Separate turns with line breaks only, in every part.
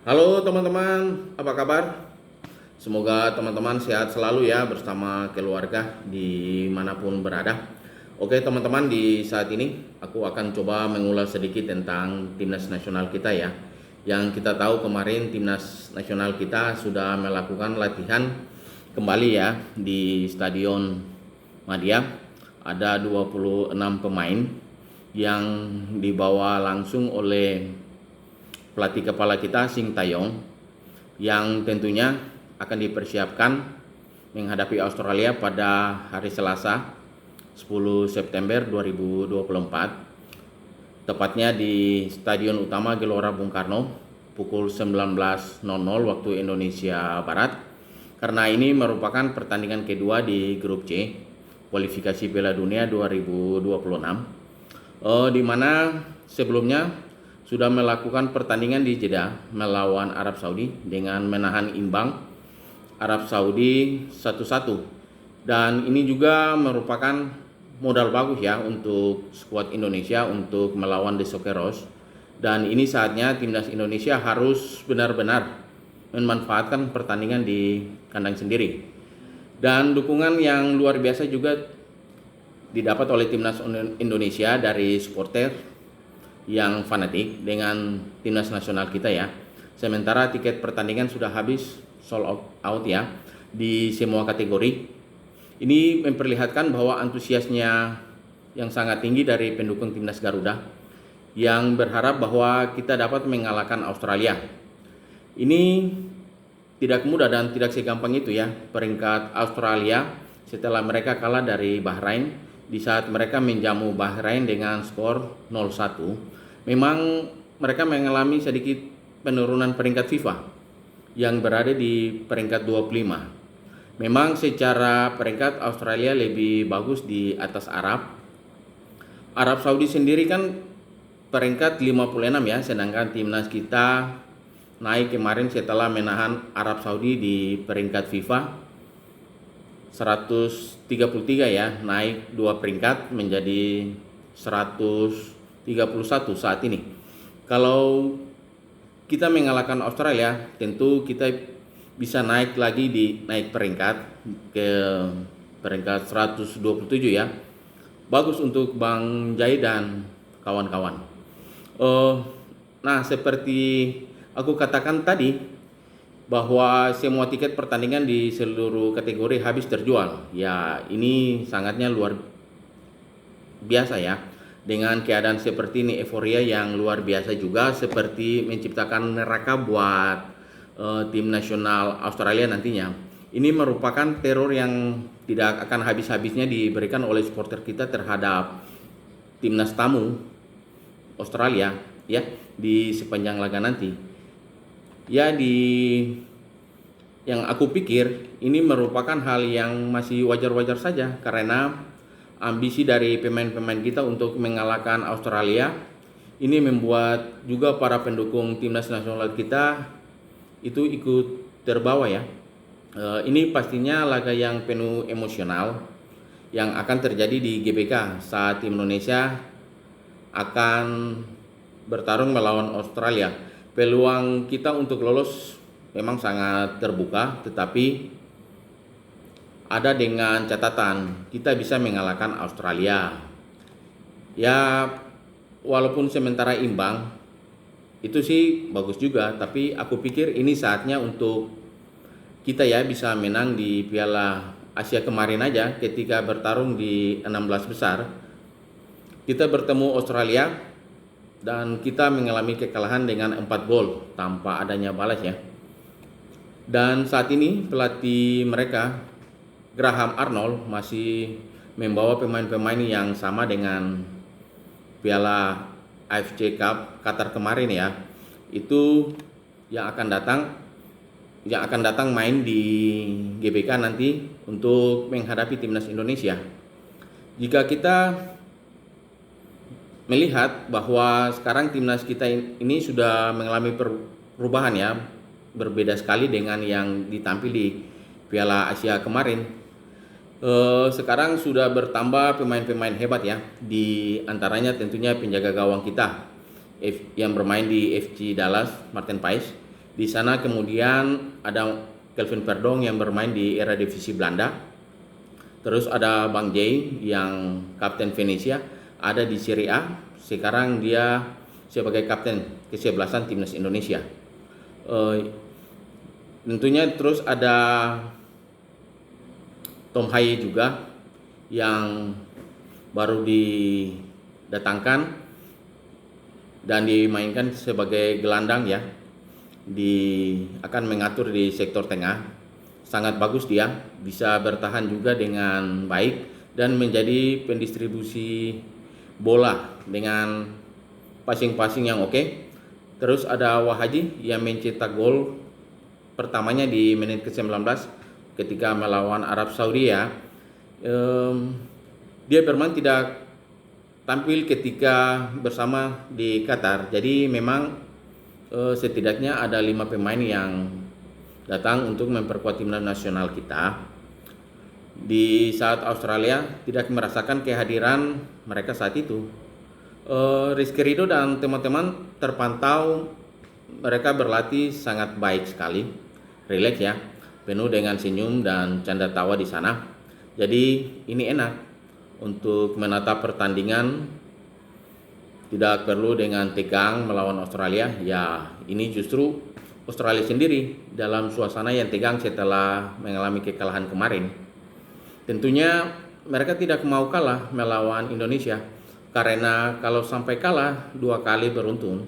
Halo teman-teman, apa kabar? Semoga teman-teman sehat selalu ya bersama keluarga dimanapun berada. Oke teman-teman, di saat ini aku akan coba mengulas sedikit tentang timnas nasional kita ya. Yang kita tahu kemarin timnas nasional kita sudah melakukan latihan kembali ya di Stadion Madia. Ada 26 pemain yang dibawa langsung oleh pelatih kepala kita Shin Tae-yong, yang tentunya akan dipersiapkan menghadapi Australia pada hari Selasa 10 September 2024, tepatnya di Stadion Utama Gelora Bung Karno pukul 19.00 waktu Indonesia Barat, karena ini merupakan pertandingan kedua di grup C kualifikasi Piala Dunia 2026, di mana sebelumnya sudah melakukan pertandingan di Jeddah melawan Arab Saudi dengan menahan imbang Arab Saudi 1-1, dan ini juga merupakan modal bagus ya untuk skuad Indonesia untuk melawan The Socceroos, dan ini saatnya timnas Indonesia harus benar-benar memanfaatkan pertandingan di kandang sendiri. Dan dukungan yang luar biasa juga didapat oleh timnas Indonesia dari supporter yang fanatik dengan timnas nasional kita ya. Sementara tiket pertandingan sudah habis sold out ya di semua kategori. Ini memperlihatkan bahwa antusiasnya yang sangat tinggi dari pendukung timnas Garuda yang berharap bahwa kita dapat mengalahkan Australia. Ini tidak mudah dan tidak segampang itu ya peringkat Australia setelah mereka kalah dari Bahrain di saat mereka menjamu Bahrain dengan skor 0-1. Memang mereka mengalami sedikit penurunan peringkat FIFA yang berada di peringkat 25. Memang secara peringkat Australia lebih bagus di atas Arab. Arab Saudi sendiri kan peringkat 56 ya, sedangkan timnas kita naik kemarin setelah menahan Arab Saudi di peringkat FIFA 133 ya, naik 2 peringkat menjadi 131 saat ini. Kalau kita mengalahkan Australia, tentu kita bisa naik lagi naik peringkat ke peringkat 127 ya. Bagus untuk Bang Jai dan kawan-kawan. Nah, seperti aku katakan tadi bahwa semua tiket pertandingan di seluruh kategori habis terjual. Ya, ini sangatnya luar biasa ya. Dengan keadaan seperti ini, euforia yang luar biasa juga seperti menciptakan neraka buat tim nasional Australia nantinya. Ini merupakan teror yang tidak akan habis-habisnya diberikan oleh supporter kita terhadap timnas tamu Australia ya di sepanjang laga nanti. Ya, yang aku pikir ini merupakan hal yang masih wajar-wajar saja karena ambisi dari pemain-pemain kita untuk mengalahkan Australia ini membuat juga para pendukung timnas nasional kita itu ikut terbawa ya. Ini pastinya laga yang penuh emosional yang akan terjadi di GBK saat tim Indonesia akan bertarung melawan Australia. Peluang kita untuk lolos memang sangat terbuka, tetapi ada dengan catatan kita bisa mengalahkan Australia. Ya, walaupun sementara imbang itu sih bagus juga, tapi aku pikir ini saatnya untuk kita ya bisa menang di Piala Asia kemarin aja ketika bertarung di 16 besar. Kita bertemu Australia dan kita mengalami kekalahan dengan 4 gol tanpa adanya balas ya. Dan saat ini pelatih mereka Graham Arnold masih membawa pemain-pemain yang sama dengan Piala AFC Cup Qatar kemarin ya. Itu yang akan datang main di GBK nanti untuk menghadapi timnas Indonesia. Jika kita melihat bahwa sekarang timnas kita ini sudah mengalami perubahan ya, berbeda sekali dengan yang ditampil di Piala Asia kemarin. Sekarang sudah bertambah pemain-pemain hebat ya, di antaranya tentunya penjaga gawang kita yang bermain di FC Dallas, Martin Paes, Di sana kemudian ada Kelvin Verdonk yang bermain di era divisi Belanda. Terus ada Bang Jay yang kapten Venezia, ada di Serie A. Sekarang dia sebagai kapten ke-11 timnas Indonesia. Tentunya terus ada Tom Haye juga yang baru didatangkan dan dimainkan sebagai gelandang ya. Akan mengatur di sektor tengah. Sangat bagus dia, bisa bertahan juga dengan baik dan menjadi pendistribusi bola dengan passing-passing yang oke. Terus ada Wahaji yang mencetak gol pertamanya di menit ke-19 ketika melawan Arab Saudi ya. Dia bermain tidak tampil ketika bersama di Qatar. Jadi memang setidaknya ada 5 pemain yang datang untuk memperkuat timnas nasional kita. Di saat Australia tidak merasakan kehadiran mereka saat itu. Rizky Ridho dan teman-teman terpantau mereka berlatih sangat baik sekali, rileks ya, penuh dengan senyum dan canda tawa di sana. Jadi ini enak untuk menatap pertandingan, tidak perlu dengan tegang melawan Australia. Ya, ini justru Australia sendiri dalam suasana yang tegang setelah mengalami kekalahan kemarin. Tentunya mereka tidak mau kalah melawan Indonesia, karena kalau sampai kalah 2 kali beruntun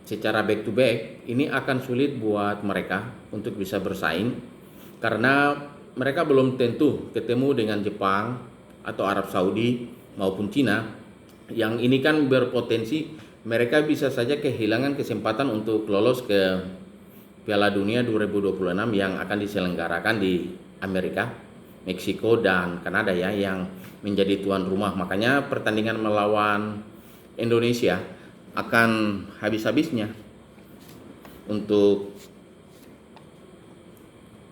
secara back to back, ini akan sulit buat mereka untuk bisa bersaing, karena mereka belum tentu ketemu dengan Jepang atau Arab Saudi maupun Cina, yang ini kan berpotensi mereka bisa saja kehilangan kesempatan untuk lolos ke Piala Dunia 2026 yang akan diselenggarakan di Amerika, Meksiko, dan Kanada ya, yang menjadi tuan rumah. Makanya pertandingan melawan Indonesia akan habis-habisnya untuk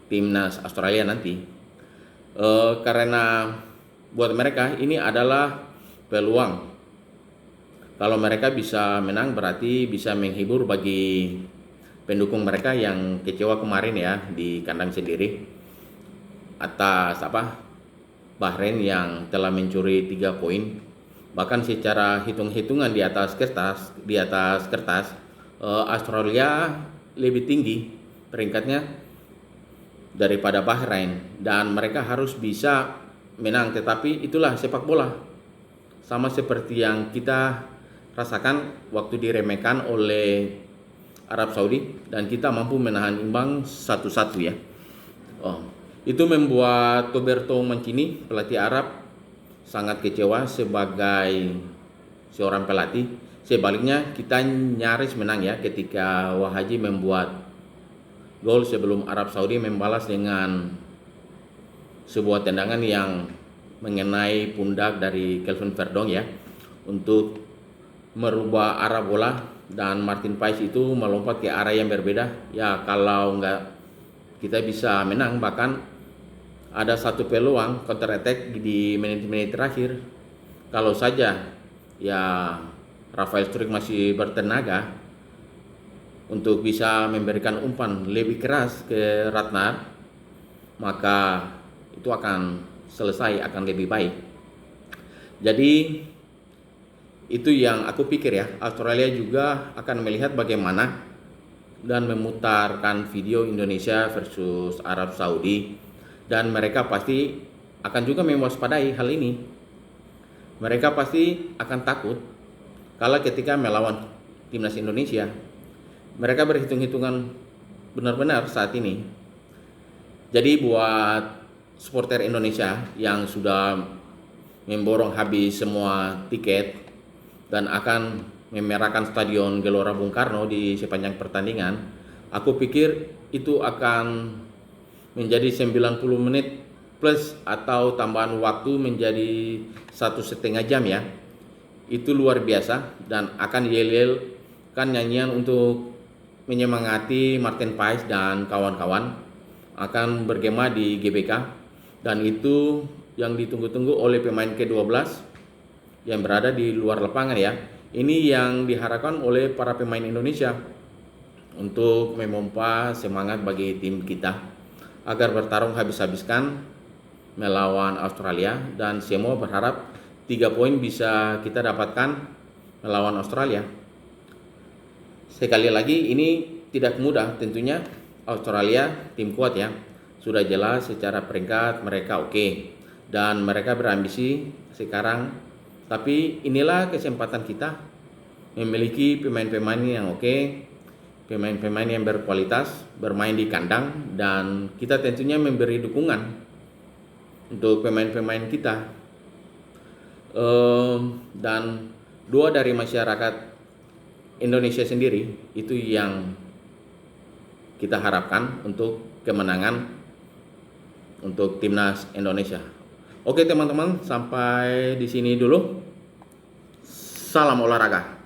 timnas Australia nanti, karena buat mereka ini adalah peluang. Kalau mereka bisa menang berarti bisa menghibur bagi pendukung mereka yang kecewa kemarin ya di kandang sendiri atas Bahrain yang telah mencuri 3 poin. Bahkan secara hitung-hitungan di atas kertas Australia lebih tinggi peringkatnya daripada Bahrain, dan mereka harus bisa menang. Tetapi itulah sepak bola, sama seperti yang kita rasakan waktu diremehkan oleh Arab Saudi dan kita mampu menahan imbang 1-1 ya. Itu membuat Roberto Mancini, pelatih Arab, sangat kecewa sebagai seorang pelatih. Sebaliknya kita nyaris menang ya ketika Wahaji membuat gol sebelum Arab Saudi membalas dengan sebuah tendangan yang mengenai pundak dari Kelvin Verdonk ya, untuk merubah arah bola, dan Martin Paes itu melompat ke arah yang berbeda ya. Kalau enggak kita bisa menang, bahkan ada satu peluang counter attack di menit-menit terakhir. Kalau saja ya Rafael Struijk masih bertenaga untuk bisa memberikan umpan lebih keras ke Ratnar, maka itu akan selesai, akan lebih baik. Jadi itu yang aku pikir ya. Australia juga akan melihat bagaimana dan memutarkan video Indonesia versus Arab Saudi, dan mereka pasti akan juga mewaspadai hal ini. Mereka pasti akan takut kalau ketika melawan timnas Indonesia. Mereka berhitung-hitungan benar-benar saat ini. Jadi buat supporter Indonesia yang sudah memborong habis semua tiket dan akan memerahkan Stadion Gelora Bung Karno di sepanjang pertandingan, aku pikir itu akan menjadi 90 menit plus atau tambahan waktu menjadi 1,5 jam ya. Itu luar biasa, dan akan yel-yelkan nyanyian untuk menyemangati Martin Paes dan kawan-kawan akan bergema di GBK, dan itu yang ditunggu-tunggu oleh pemain ke-12 yang berada di luar lapangan ya. Ini yang diharapkan oleh para pemain Indonesia. untuk memompa semangat bagi tim kita agar bertarung habis-habiskan melawan Australia, dan semua berharap 3 poin bisa kita dapatkan melawan Australia. Sekali lagi, ini tidak mudah tentunya. Australia tim kuat ya, sudah jelas secara peringkat mereka oke, dan mereka berambisi sekarang. Tapi inilah kesempatan kita memiliki pemain-pemain yang oke, pemain-pemain yang berkualitas, bermain di kandang, dan kita tentunya memberi dukungan untuk pemain-pemain kita. Dan doa dari masyarakat Indonesia sendiri itu yang kita harapkan untuk kemenangan untuk timnas Indonesia. Oke teman-teman, sampai di sini dulu. Salam olahraga.